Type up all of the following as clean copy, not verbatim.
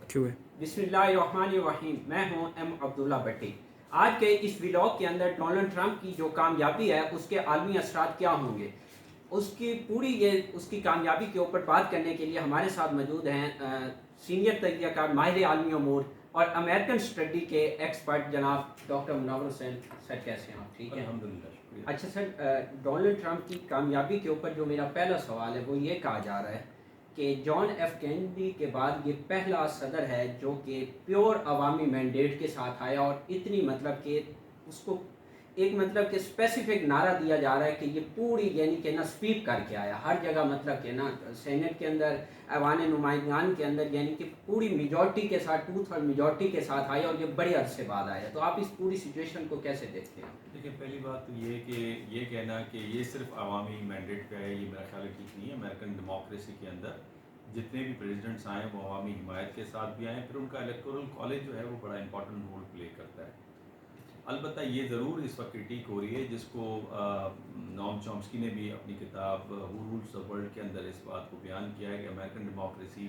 बिस्मिल्लाहिर्रहमानिर्रहीम। मैं हूं एम अब्दुल्ला भट्टी। आज के इस व्लॉग के अंदर डोनाल्ड ट्रंप की जो कामयाबी है उसके आलमी असरात क्या होंगे, उसकी कामयाबी के ऊपर बात करने के लिए हमारे साथ मौजूद हैं सीनियर तजज़ियाकार माहिर आलमी अमूर और अमेरिकन स्टडी के एक्सपर्ट जनाब डॉक्टर मुनव्वर हुसैन। सर कैसे हैं आप? ठीक है, अल्हम्दुलिल्लाह। अच्छा सर, डोनाल्ड ट्रंप की कामयाबी के ऊपर जो मेरा पहला सवाल है वो ये कहा जा रहा है कि जॉन एफ कैनेडी के बाद ये पहला सदर है जो कि प्योर अवामी मैंडेट के साथ आया और इतनी मतलब कि उसको एक मतलब कि स्पेसिफिक नारा दिया जा रहा है कि ये पूरी यानी कि ना स्वीप करके आया हर जगह, मतलब कि ना सेनेट के अंदर, ऐवान नुमाइंदान के अंदर, यानी कि पूरी मेजॉरिटी के साथ, 2/3 मेजॉरिटी के साथ आया और ये बड़े अरसे बाद आया। तो आप इस पूरी सिचुएशन को कैसे देखते हैं? देखिए, पहली बात तो ये कि ये कहना कि ये सिर्फ अवामी मैंडेट का है, ये मेरा ख्याल है ठीक नहीं है। अमेरिकन डेमोक्रेसी के अंदर जितने भी प्रेसिडेंट्स आए वो अवामी हिमायत के साथ भी आए, फिर उनका इलेक्टोरल कॉलेज जो है वो बड़ा इंपॉर्टेंट रोल प्ले करता है। अलबत्ता ये ज़रूर इस वक्त क्रिटिक हो रही है, जिसको नॉम चॉम्स्की ने भी अपनी किताब हू रूल्स द वर्ल्ड के अंदर इस बात को बयान किया है कि अमेरिकन डेमोक्रेसी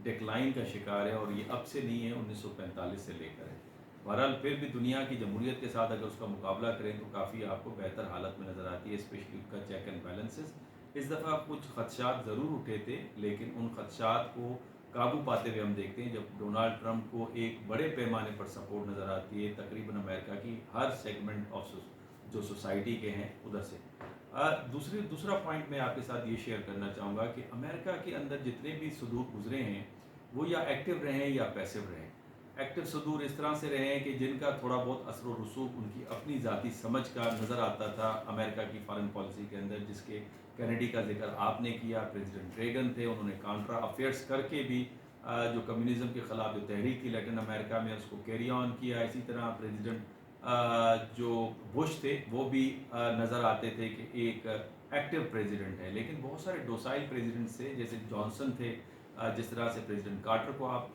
डिक्लाइन का शिकार है और ये अब से नहीं है, 1945 से लेकर है। बहरहाल फिर भी दुनिया की जमहूरियत के साथ अगर उसका मुकाबला करें तो काफ़ी आपको बेहतर हालत में नज़र आती है, स्पेशली उसका चेक एंड बैलेंसेस। इस दफ़ा कुछ खदशात ज़रूर उठे थे, लेकिन उन खदशात को काबू पाते हुए हम देखते हैं जब डोनाल्ड ट्रंप को एक बड़े पैमाने पर सपोर्ट नज़र आती है तकरीबन अमेरिका की हर सेगमेंट ऑफ जो सोसाइटी के हैं उधर से। दूसरा पॉइंट मैं आपके साथ ये शेयर करना चाहूँगा कि अमेरिका के अंदर जितने भी सदूर गुजरे हैं वो या एक्टिव रहे हैं या पैसिव रहे हैं। एक्टिव सदूर इस तरह से रहे हैं कि जिनका थोड़ा बहुत असर व रसूख उनकी अपनी ज़ाती समझ का नज़र आता था अमेरिका की फॉरेन पॉलिसी के अंदर, जिसके कैनेडी का जिक्र आपने किया। प्रेसिडेंट रेगन थे, उन्होंने कॉन्ट्रा अफेयर्स करके भी जो कम्युनिज़म के ख़िलाफ़ जो तहरीक थी लैटिन अमेरिका में उसको कैरी ऑन किया। इसी तरह प्रेसिडेंट जो बुश थे वो भी नज़र आते थे कि एक एक्टिव प्रेसिडेंट है, लेकिन बहुत सारे डोसाइल प्रेसिडेंट्स थे, जैसे जॉनसन थे, जिस तरह से प्रेसिडेंट कार्टर को आप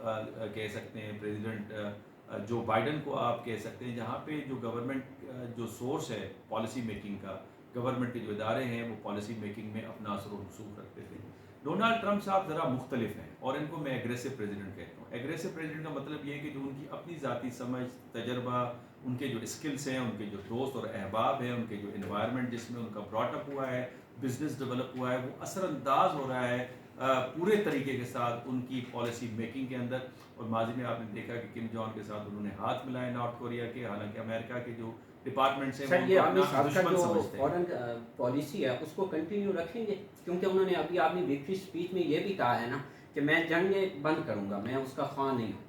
कह सकते हैं, प्रेसिडेंट जो बाइडन को आप कह सकते हैं, जहाँ पे जो गवर्नमेंट जो सोर्स है पॉलिसी मेकिंग का, गवर्नमेंट के जो इदारे हैं वो पॉलिसी मेकिंग में अपना असर व रसूख रखते थे। डोनाल्ड ट्रंप साहब ज़रा मुख्तलिफ हैं और इनको मैं एग्रेसिव प्रेसिडेंट कहता हूँ। एग्रेसिव प्रेसिडेंट का मतलब ये है कि जो उनकी अपनी ज़ाती समझ, तजर्बा, उनके जो स्किल्स हैं, उनके जो दोस्त और अहबाब हैं, उनके जो इन्वायरमेंट जिसमें उनका ब्रॉटअप हुआ है, बिजनेस डेवलप हुआ है, वो असरअंदाज हो रहा है पूरे तरीके के साथ उनकी पॉलिसी मेकिंग के अंदर। और माजी में आपने देखा कि किम जॉन के साथ उन्होंने हाथ मिलाए नॉर्थ कोरिया के, हालांकि अमेरिका के जो डिपार्टमेंट्स हैं सर, ये आमिर साहब का दुश्मन जो समझते हैं। फॉरेन पॉलिसी है उसको कंटिन्यू रखेंगे, क्योंकि उन्होंने अभी आपने विक्ट्री स्पीच में ये भी कहा है ना कि मैं जंग बंद करूंगा, मैं उसका ख्वाह नहीं हूँ।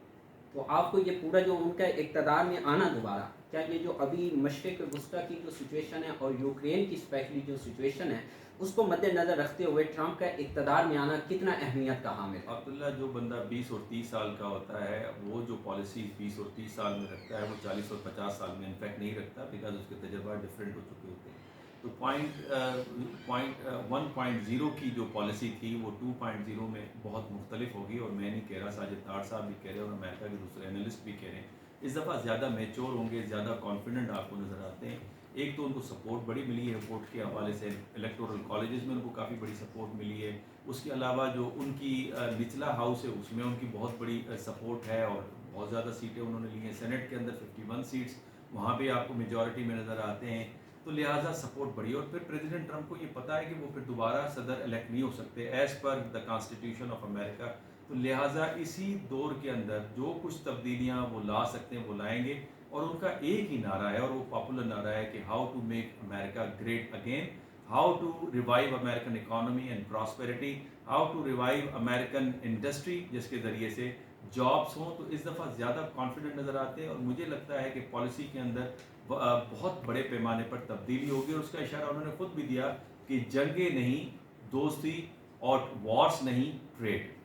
तो आपको ये पूरा जो उनका इक़्तिदार में आना दोबारा, क्या ये जो अभी मशरिक़ वस्ता की जो सिचुएशन है और यूक्रेन की स्पेशली जो सिचुएशन है उसको मद्देनज़र रखते हुए ट्रंप का इक़्तिदार में आना कितना अहमियत का हामिल है? अब्दुल्ला, जो बंदा 20 और 30 साल का होता है वो जो पॉलिसी 20 और 30 साल में रखता है वो 40 और 50 साल में इनफैक्ट नहीं रखता, बिकॉज उसके तजर्बा डिफरेंट हो चुके होते हैं। तो पॉइंट 1.0 की जो पॉलिसी थी वो 2.0 में बहुत मुख्तलिफ होगी, और मैं नहीं कह रहा, साजिद तार साहब भी कह रहे हैं और अमेरिका के दूसरे एनालिस्ट भी कह रहे हैं। इस दफ़ा ज़्यादा मैच्योर होंगे, ज़्यादा कॉन्फिडेंट आपको नज़र आते हैं। एक तो उनको सपोर्ट बड़ी मिली है वोट के हवाले से, इलेक्टोरल कॉलेजेस में उनको काफ़ी बड़ी सपोर्ट मिली है। उसके अलावा जो उनकी निचला हाउस है उसमें उनकी बहुत बड़ी सपोर्ट है और बहुत ज़्यादा सीटें उन्होंने ली हैं। सेनेट के अंदर 51 सीट्स, वहाँ भी आपको मेजॉरिटी में नज़र आते हैं, तो लिहाजा सपोर्ट बढ़ी। और फिर प्रेसिडेंट ट्रंप को ये पता है कि वो फिर दोबारा सदर इलेक्ट नहीं हो सकते as per the constitution of America, तो लिहाजा इसी दौर के अंदर जो कुछ तब्दीलियाँ वो ला सकते हैं वो लाएंगे। और उनका एक ही नारा है और वो पॉपुलर नारा है कि how to make America great again, how to revive American economy and prosperity, how to revive American industry, जिसके ज़रिए से जॉब्स हों। तो इस दफ़ा ज़्यादा कॉन्फिडेंट नज़र आते हैं और मुझे लगता है कि पॉलिसी के अंदर बहुत बड़े पैमाने पर तब्दीली होगी। और उसका इशारा उन्होंने खुद भी दिया कि जंगें नहीं, दोस्ती, और वॉर्स नहीं, ट्रेड।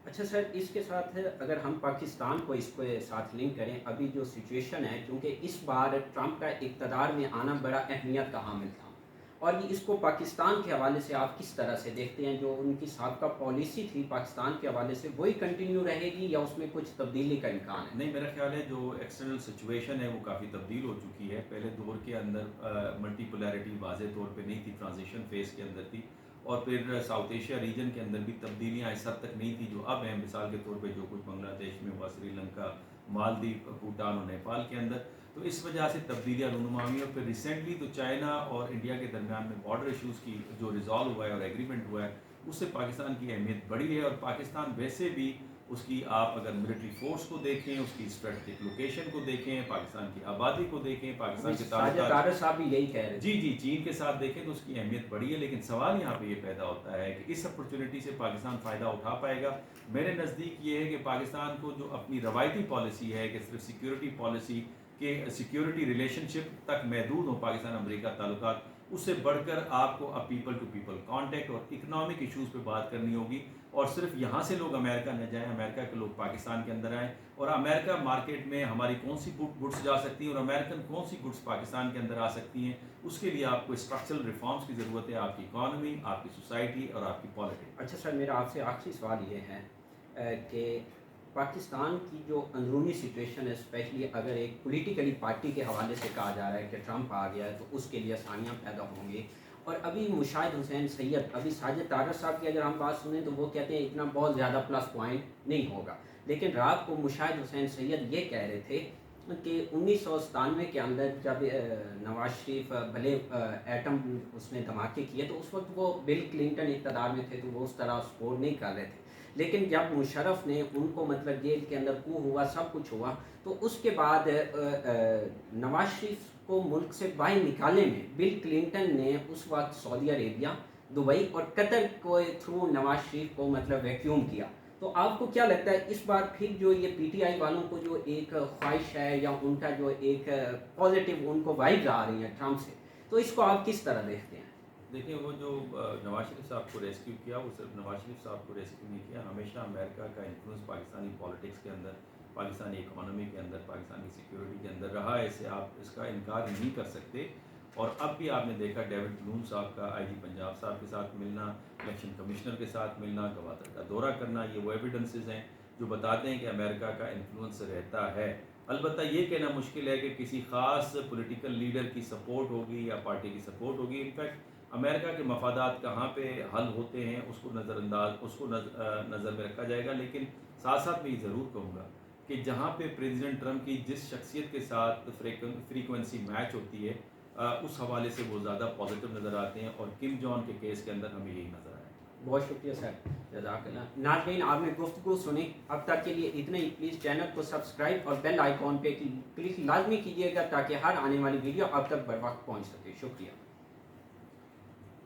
अच्छा सर, इसके साथ अगर हम पाकिस्तान को इसके साथ लिंक करें, अभी जो सिचुएशन है, क्योंकि इस बार ट्रंप का इक़्तिदार में आना बड़ा अहमियत का हामिल था, और ये इसको पाकिस्तान के हवाले से आप किस तरह से देखते हैं? जो उनकी साबका पॉलिसी थी पाकिस्तान के हवाले से वही कंटिन्यू रहेगी या उसमें कुछ तब्दीली का इम्कान है? नहीं, मेरा ख्याल है जो एक्सटर्नल सिचुएशन है वो काफ़ी तब्दील हो चुकी है। पहले दौर के अंदर मल्टीपोलैरिटी वाज़े तौर पे नहीं थी, ट्रांजिशन फेज़ के अंदर थी। اور پھر ساؤتھ ایشیا ریجن کے اندر بھی تبدیلیاں اس حد تک نہیں تھی جو اب ہیں، مثال کے طور پہ جو کچھ بنگلہ دیش میں ہوا، سری لنکا، مالدیپ، بھوٹان اور نیپال کے اندر، تو اس وجہ سے تبدیلیاں رونما ہوئی. اور پھر ریسنٹلی تو چائنا اور انڈیا کے درمیان میں بارڈر ایشوز کی جو ریزالو ہوا ہے اور ایگریمنٹ ہوا ہے، اس سے پاکستان کی اہمیت بڑھی ہے. اور پاکستان ویسے بھی اس کی، آپ اگر ملٹری فورس کو دیکھیں، اس کی اسٹریٹجک لوکیشن کو دیکھیں، پاکستان کی آبادی کو دیکھیں، پاکستان کے ساجد تعلقات، طارق صاحب بھی یہی کہہ رہے تھے. جی چین کے ساتھ دیکھیں تو اس کی اہمیت بڑھی ہے. لیکن سوال یہاں پہ یہ پیدا ہوتا ہے کہ اس اپرچونٹی سے پاکستان فائدہ اٹھا پائے گا؟ میرے نزدیک یہ ہے کہ پاکستان کو جو اپنی روایتی پالیسی ہے کہ صرف سیکیورٹی پالیسی کے سیکیورٹی ریلیشن شپ تک محدود ہوں پاکستان امریکہ تعلقات، اس سے بڑھ کر آپ کو اب پیپل ٹو پیپل کانٹیکٹ اور اکنامک ایشوز پہ بات کرنی ہوگی. اور صرف یہاں سے لوگ امریکہ نہ جائیں، امریکہ کے لوگ پاکستان کے اندر آئیں، اور امریکہ مارکیٹ میں ہماری کون سی گڈس جا سکتی ہیں اور امریکن کون سی گڈس پاکستان کے اندر آ سکتی ہیں. اس کے لیے آپ کو اسٹرکچرل ریفارمز کی ضرورت ہے، آپ کی اکانومی، آپ کی سوسائٹی اور آپ کی پالیٹکس. اچھا سر، میرا آپ سے آخری سوال یہ ہے کہ پاکستان کی جو اندرونی سچویشن ہے، اسپیشلی اگر ایک پولیٹیکلی پارٹی کے حوالے سے کہا جا رہا ہے کہ ٹرمپ آ گیا ہے تو اس کے لیے آسانیاں پیدا ہوں گی. اور ابھی مشاہد حسین سید، ابھی ساجد طارق صاحب کی اگر ہم بات سنیں تو وہ کہتے ہیں اتنا بہت زیادہ پلس پوائنٹ نہیں ہوگا. لیکن رات کو مشاہد حسین سید یہ کہہ رہے تھے کہ 1997 کے اندر جب نواز شریف بھلے ایٹم اس نے دھماکے کیے تو اس وقت وہ بل کلنٹن اقتدار میں تھے تو وہ اس طرح سپورٹ نہیں کر رہے تھے. لیکن جب مشرف نے ان کو مطلب جیل کے اندر کو ہوا، سب کچھ ہوا، تو اس کے بعد نواز شریف کو ملک سے باہر نکالنے میں بل کلنٹن نے اس وقت سعودی عربیہ، دبئی اور قطر کو تھرو نواز شریف کو مطلب ویکیوم کیا. تو آپ کو کیا لگتا ہے اس بار پھر جو یہ پی ٹی آئی والوں کو جو ایک خواہش ہے یا ان کا جو ایک پازیٹیو ان کو وائبز آ رہی ہیں ٹرمپ سے، تو اس کو آپ کس طرح دیکھتے ہیں؟ دیکھیں، وہ جو نواز شریف صاحب کو ریسکیو کیا، وہ صرف نواز شریف صاحب کو ریسکیو نہیں کیا، ہمیشہ امریکہ کا انفلوئنس پاکستانی پالیٹکس کے اندر، پاکستانی اکانومی کے اندر، پاکستانی سیکیورٹی کے اندر رہا ہے. اسے آپ اس کا انکار نہیں کر سکتے. اور اب بھی آپ نے دیکھا ڈیوڈ کلون صاحب کا آئی جی پنجاب صاحب کے ساتھ ملنا، الیکشن کمشنر کے ساتھ ملنا، گوادر کا دورہ کرنا، یہ وہ ایویڈنسز ہیں جو بتاتے ہیں کہ امریکہ کا انفلوئنس رہتا ہے. البتہ یہ کہنا مشکل ہے کہ کسی خاص پولیٹیکل لیڈر کی سپورٹ ہوگی یا پارٹی کی سپورٹ ہوگی. انفیکٹ امریکہ کے مفادات کہاں پہ حل ہوتے ہیں اس کو نظر میں رکھا جائے گا. لیکن ساتھ ساتھ میں یہ ضرور کہوں گا کہ جہاں پہ پریزیڈنٹ ٹرمپ کی جس شخصیت کے ساتھ فریکوینسی میچ ہوتی ہے، اس حوالے سے وہ زیادہ پازیٹیو نظر آتے ہیں، اور کم جون کے کیس کے اندر ہمیں یہی نظر آیا. بہت شکریہ سر، جزاک اللہ. ناظرین، آپ نے گفتگو سنی، اب تک کے لیے اتنا ہی. پلیز چینل کو سبسکرائب اور بیل آئیکن پہ کلک لازمی کیجیے گا تاکہ ہر آنے والی ویڈیو آپ تک بر وقت پہنچ سکے. شکریہ.